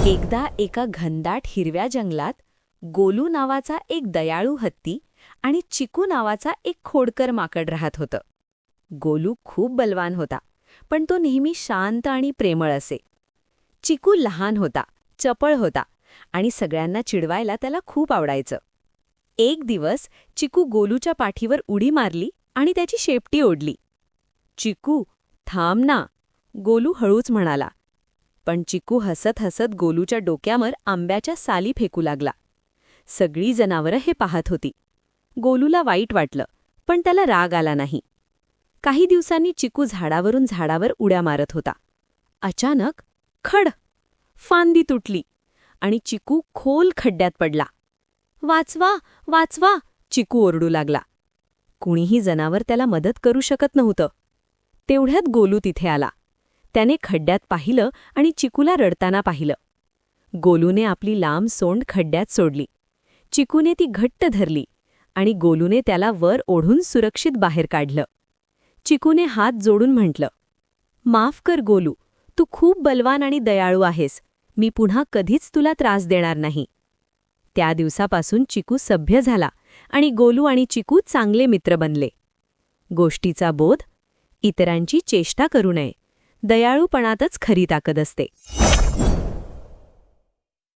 एकदा एका घनदाट हिरव्या जंगलात गोलू नावाचा एक दयाळू हत्ती आणि चिकू नावाचा एक खोडकर माकड राहत होतं. गोलू खूप बलवान होता, पण तो नेहमी शांत आणि प्रेमळ असे. चिकू लहान होता, चपळ होता आणि सगळ्यांना चिडवायला त्याला खूप आवडायचं. एक दिवस चिकू गोलूच्या पाठीवर उडी मारली आणि त्याची शेपटी ओढली. चिकू, थांब ना, गोलू हळूच म्हणाला. पण चिकू हसत हसत गोलूच्या डोक्यावर आंब्याच्या साली फेकू लागला. सगळी जनावरं हे पाहत होती. गोलूला वाईट वाटलं, पण त्याला राग आला नाही. काही दिवसांनी चिकू झाडावरून झाडावर उड्या मारत होता. अचानक खड, फांदी तुटली आणि चिकू खोल खड्ड्यात पडला. वाचवा, वाचवा, चिकू ओरडू लागला. कुणीही जनावर त्याला मदत करू शकत नव्हतं. तेवढ्यात गोलू तिथे आला. त्याने खड्ड्यात पाहिलं आणि चिकूला रडताना पाहिलं. गोलूने आपली लांब सोंड खड्ड्यात सोडली. चिकूने ती घट्ट धरली आणि गोलूने त्याला वर ओढून सुरक्षित बाहेर काढलं. चिकूने हात जोडून म्हटलं, माफ कर गोलू, तू खूप बलवान आणि दयाळू आहेस. मी पुन्हा कधीच तुला त्रास देणार नाही. त्या दिवसापासून चिकू सभ्य झाला आणि गोलू आणि चिकू चांगले मित्र बनले. गोष्टीचा बोध: इतरांची चेष्टा करू नये. दयाळूपणातच खरी ताकद असते.